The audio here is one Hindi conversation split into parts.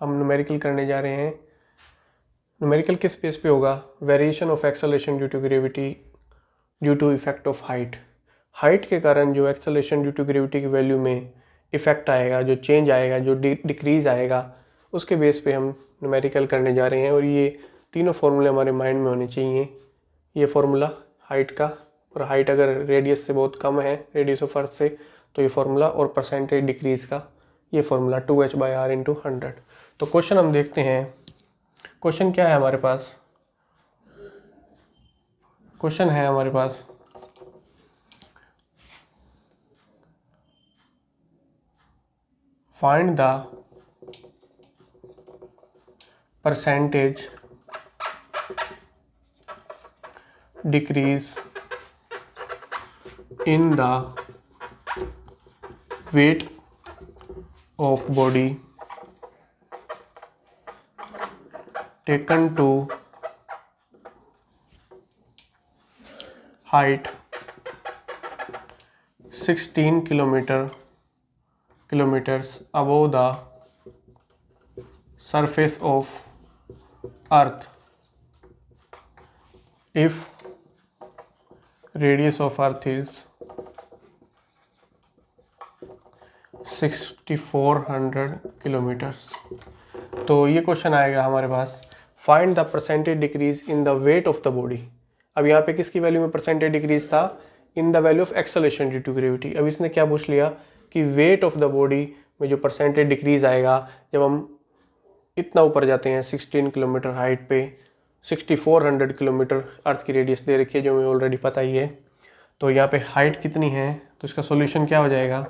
हम न्यूमेरिकल करने जा रहे हैं। न्यूमेरिकल किस बेस पे होगा? Variation of acceleration due to gravity due to effect of height. Height के कारण जो एक्सेलरेशन ड्यू टू ग्रेविटी की वैल्यू में इफेक्ट आएगा, जो चेंज आएगा, जो डिक्रीज आएगा, उसके बेस पे हम न्यूमेरिकल करने जा रहे हैं। और ये तीनों फार्मूले हमारे माइंड में होने चाहिए। ये फार्मूला हाइट का, और हाइट अगर रेडियस से बहुत कम है, रेडियस ऑफ अर्थ से, तो ये फार्मूला, और परसेंटेज डिक्रीज का ये फार्मूला 2h/r × 100। तो क्वेश्चन हम देखते हैं। क्वेश्चन क्या है हमारे पास? क्वेश्चन है हमारे पास find the percentage decrease in the weight of body taken to height 16 kilometers above the surface of earth if radius of earth is 6400 kilometers। तो ये क्वेश्चन आएगा हमारे पास, find the percentage decrease in the weight of the body. अब यहाँ पे किसकी वैल्यू में परसेंटेज डिक्रीज था? In the value of acceleration due to gravity. अब इसने क्या पूछ लिया कि वेट ऑफ द बॉडी में जो परसेंटेज डिक्रीज आएगा जब हम इतना ऊपर जाते हैं 16 किलोमीटर हाइट पे, 6400 किलोमीटर अर्थ की रेडियस दे रखी है जो हमें ऑलरेडी पता ही है। तो यहाँ पे हाइट कितनी है, तो इसका सोल्यूशन क्या हो जाएगा?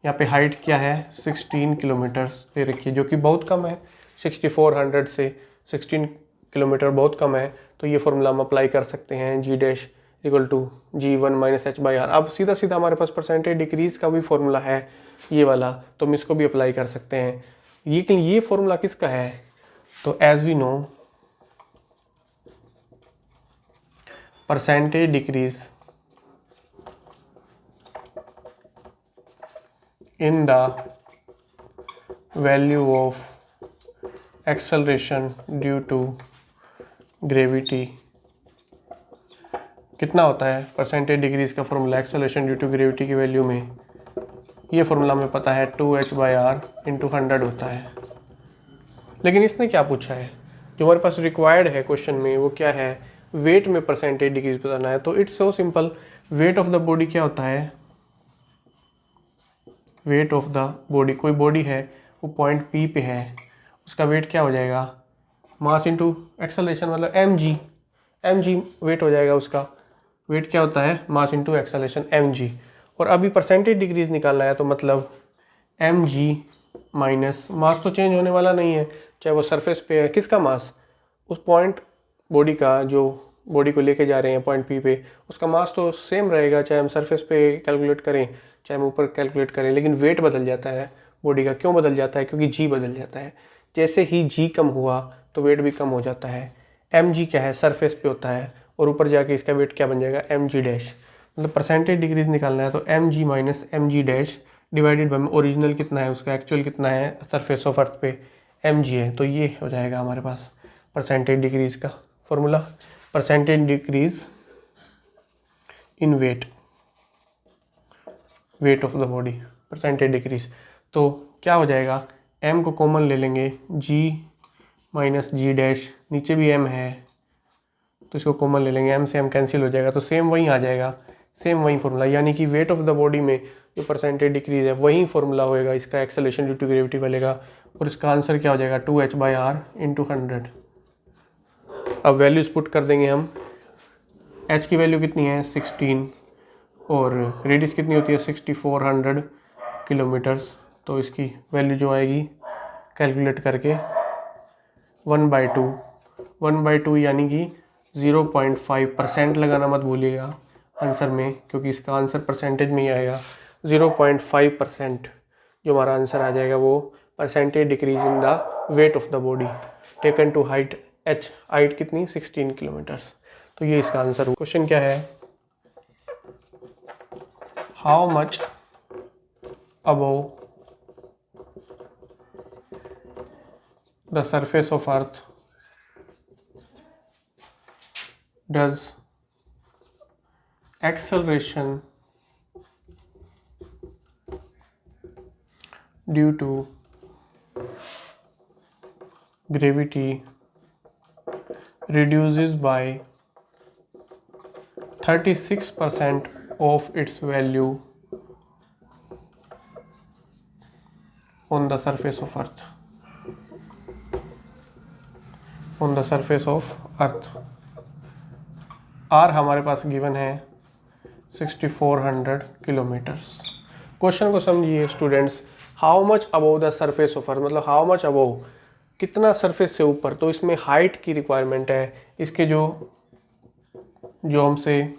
यहाँ पे हाइट क्या है? 16 किलोमीटर्स दे रखी है, जो कि बहुत कम है। 6400 से 16 किलोमीटर बहुत कम है। तो ये फॉर्मूला हम अप्लाई कर सकते हैं, G dash equal to G1 - h/r। अब सीधा सीधा हमारे पास परसेंटेज डिक्रीज का भी फॉर्मूला है ये वाला, तो हम इसको भी अप्लाई कर सकते हैं। ये फॉर्मूला किसका है? तो as we know percentage decrease in the value of acceleration due to gravity कितना होता है? परसेंटेज डिक्रीज का formula acceleration due to gravity की वैल्यू में, ये फॉर्मूला हमें पता है 2h/r × 100 होता है। लेकिन इसने क्या पूछा है? जो हमारे पास रिक्वायर्ड है क्वेश्चन में वो क्या है? वेट में परसेंटेज डिक्रीज बताना है। तो it's so simple. Wait of the body क्या होता है? वेट ऑफ द बॉडी, कोई बॉडी है वो पॉइंट P पे है, उसका वेट क्या हो जाएगा? मास इंटू एक्सेलरेशन, मतलब mg वेट हो जाएगा उसका। वेट क्या होता है? Mass into acceleration mg। और अभी परसेंटेज डिक्रीज निकालना है, तो मतलब mg माइनस, मास तो चेंज होने वाला नहीं है, चाहे वो सरफेस पे है। किसका मास? उस पॉइंट बॉडी का, जो बॉडी को लेके जा रहे हैं पॉइंट P पे, उसका मास तो सेम रहेगा, चाहे हम सरफेस पे कैलकुलेट करें चाहे हम ऊपर कैलकुलेट करें। लेकिन वेट बदल जाता है बॉडी का। क्यों बदल जाता है? क्योंकि g बदल जाता है। जैसे ही g कम हुआ तो वेट भी कम हो जाता है। mg क्या है? सरफेस पे होता है, और ऊपर जाके इसका वेट क्या बन जाएगा? mg dash. मतलब परसेंटेज डिक्रीज निकालना है तो mg minus mg dash divided by original कितना है उसका, एक्चुअल कितना है सरफेस ऑफ अर्थ पे, mg है। तो ये हो जाएगा हमारे पास परसेंटेज डिक्रीज का formula. Percentage decrease in wait of the body, percentage decrease. तो क्या हो जाएगा? m को कॉमन ले लेंगे, g माइनस g डैश, नीचे भी m है तो इसको कॉमन ले लेंगे, m से m कैंसिल हो जाएगा, तो सेम वही आ जाएगा, सेम वही फॉर्मूला। यानी कि वेट ऑफ द बॉडी में जो परसेंटेज डिक्रीज है वही फॉर्मूला होएगा इसका एक्सेलरेशन ड्यू टू ग्रेविटी वाले का। और इसका आंसर क्या हो जाएगा? 2h/r × 100। अब वैल्यूज पुट कर देंगे हम। h की वैल्यू कितनी है? 16, और रेडियस कितनी होती है? 6400 किलोमीटर्स। तो इसकी वैल्यू जो आएगी कैलकुलेट करके 1/2 यानी कि 0.5% लगाना मत भूलिएगा आंसर में, क्योंकि इसका आंसर परसेंटेज में ही आएगा। 0.5% जो हमारा आंसर आ जाएगा वो percentage decrease in the weight of the body taken to height h। Height कितनी? 16 किलोमीटर्स। तो ये इसका आंसर हुआ। क्वेश्चन क्या है? How much above the surface of earth does acceleration due to gravity reduces by 36% of its value on the surface of earth. On the surface of earth. R हमारे पास गिवन है 6400 किलोमीटर्स। क्वेश्चन को समझिए students, how much above the surface of earth, मतलब हाउ मच अबव, कितना सरफेस से ऊपर। तो इसमें हाइट की रिक्वायरमेंट है। इसके जो हमसे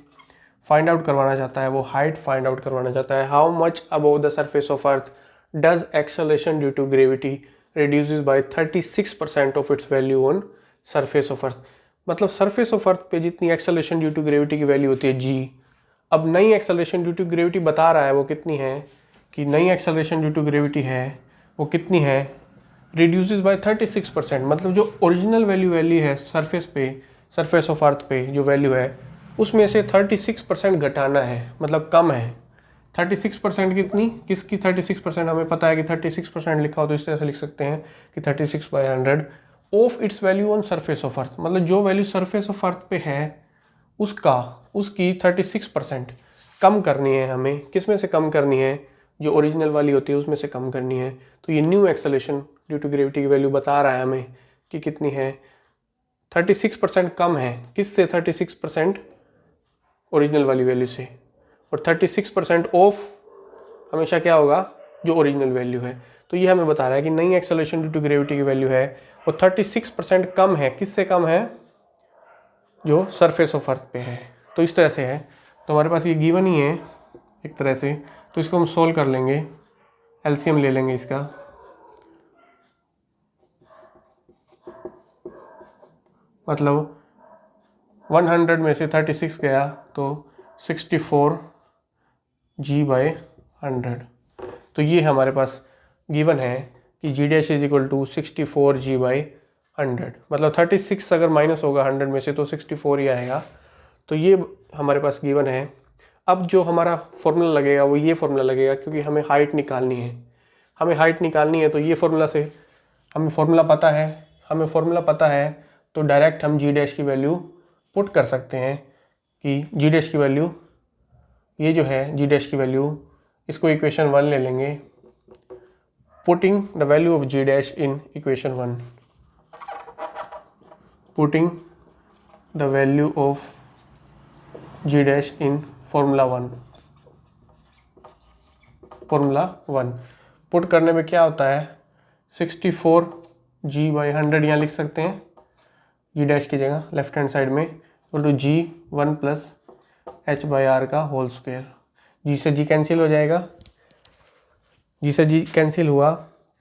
फाइंड आउट करवाना चाहता है वो हाइट फाइंड आउट करवाना चाहता है। How much above the surface of earth does acceleration due to gravity reduces by 36% of its value on surface of earth. मतलब सरफेस ऑफ अर्थ पे जितनी एक्सेलरेशन ड्यू टू ग्रेविटी की वैल्यू होती है जी, अब नई एक्सेलरेशन ड्यू टू ग्रेविटी बता रहा है वो कितनी है, कि नई एक्सेलरेशन ड्यू टू ग्रेविटी है वो कितनी है, रिड्यूसेस बाय 36%। मतलब जो ओरिजिनल वैल्यू है सरफेस ऑफ अर्थ पे जो वैल्यू है उसमें से 36% घटाना है, मतलब कम है। 36% कितनी, किसकी 36%? हमें पता है कि 36% लिखा हो तो इस तरह से लिख सकते हैं कि 36/100 of its value on surface of earth. मतलब जो वैल्यू सरफेस ऑफ अर्थ पे है उसकी 36% कम करनी है हमें। किस में से कम करनी है? जो ओरिजिनल वाली होती है उसमें से कम करनी है। तो ये new acceleration due to gravity की वैल्यू बता रहा है हमें कि कितनी है, 36% कम है। किससे? 36% ओरिजिनल वाली वैल्यू से। और 36% ऑफ हमेशा क्या होगा? जो ओरिजिनल वैल्यू है। तो ये हमें बता रहा है कि नई एक्सेलरेशन ड्यू टू ग्रेविटी की वैल्यू है वो 36% कम है। किससे कम है? जो सरफेस ऑफ अर्थ पे है। तो इस तरह से है। तो हमारे पास ये गिवन ही है एक तरह से। तो इसको हम सोल्व कर लेंगे, एलसीएम ले लेंगे इसका। मतलब 100 में से 36 गया तो 64 G/100। तो ये हमारे पास गिवन है कि G' = 64 G/100। मतलब 36 अगर माइनस होगा 100 में से तो 64 ही आएगा। तो ये हमारे पास गिवन है। अब जो हमारा फॉर्मूला लगेगा वो ये फॉर्मूला लगेगा, क्योंकि हमें हाइट निकालनी है। तो ये फॉर्मूला से हमें फॉर्मूला पता है तो डायरेक्ट हम G' की वैल्यू पुट कर सकते हैं कि G' की वैल्यू ये जो है G' की वैल्यू, इसको इक्वेशन 1 ले लेंगे। Putting the value of G' in equation 1, putting the value of G' in formula 1 put करने में क्या होता है, 64 G/100 यहाँ लिख सकते हैं G' की जगह लेफ्ट हैंड साइड में, तो G1 + h/r का होल स्क्वायर। जी से जी कैंसिल हो जाएगा। जी से जी कैंसिल हुआ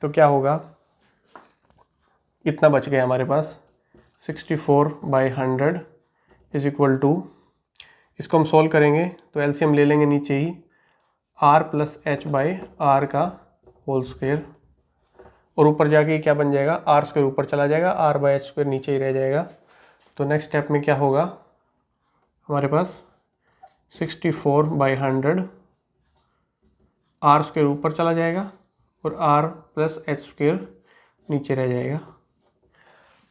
तो क्या होगा, इतना बच गया हमारे पास 64/100 = इसको हम सोल्व करेंगे तो एलसीएम ले लेंगे नीचे ही, r + h/r का होल स्क्वायर। और ऊपर जाके क्या बन जाएगा, r² ऊपर चला जाएगा, r/h² नीचे ही रह जाएगा। तो नेक्स्ट स्टेप में क्या होगा, हमारे पास 64/100 r² ऊपर चला जाएगा और r + h² नीचे रह जाएगा।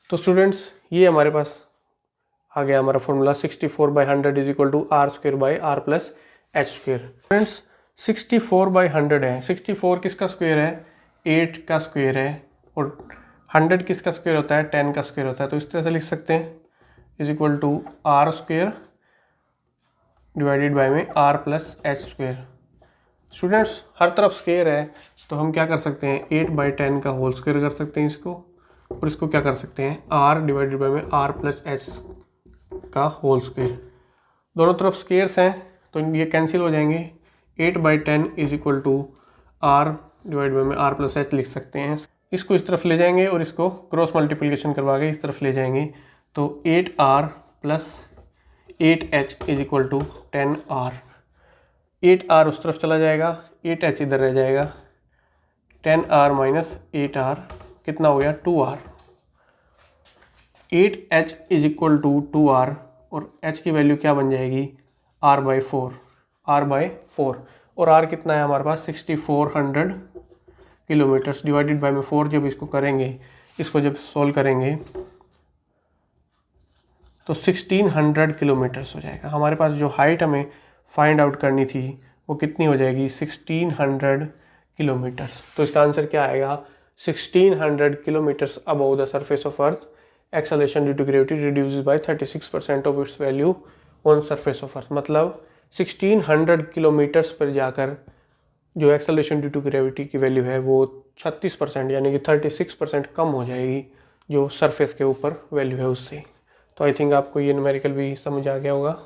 तो स्टूडेंट्स ये हमारे पास आ गया हमारा formula 64/100 = r² r + h²। Friends 64/100 है, 64 किसका स्क्वायर है, 8 का स्क्वायर है, और 100 किसका स्क्वायर होता है, 10 का स्क्वायर होता है। तो इस तरह से लिख सकते हैं = r² डिवाइडेड बाय में r + h²। स्टूडेंट्स हर तरफ स्क्वायर है तो हम क्या कर सकते हैं, 8/10 का होल स्क्वायर कर सकते हैं इसको, और इसको क्या कर सकते हैं, r डिवाइडेड बाय में r + h का होल स्क्वायर। दोनों तरफ स्क्वायर्स हैं तो ये कैंसिल हो जाएंगे। 8/10 = r डिवाइड बाय में r + h लिख सकते हैं। इसको इस तरफ ले जाएंगे और इसको क्रॉस मल्टीप्लिकेशन करवा के इस तरफ ले जाएंगे तो 8r + 8h = 10r। 8r उस तरफ चला जाएगा, 8h इधर रह जाएगा, 10r - 8r कितना हो गया, 2r। 8h is equal to 2r, और h की वैल्यू क्या बन जाएगी r/4, और r कितना है हमारे पास 6400 किलोमीटर्स, डिवाइडेड बाय में 4 जब इसको करेंगे, इसको जब सॉल्व करेंगे तो 1600 किलोमीटर्स हो जाएगा। हमारे पास जो हाइट हमें फाइंड आउट करनी थी वो कितनी हो जाएगी 1600 किलोमीटर्स। तो इसका आंसर क्या आएगा 1600 kilometres above the surface of earth, acceleration due to gravity reduces by 36% of its value on surface of earth. मतलब 1600 किलोमीटर्स पर जाकर जो एक्सेलरेशन ड्यू टू ग्रेविटी की वैल्यू है वो 36% यानी कि 36% कम हो जाएगी जो सरफेस के ऊपर वैल्यू है उससे। तो आई थिंक आपको ये न्यूमेरिकल भी समझ आ गया होगा।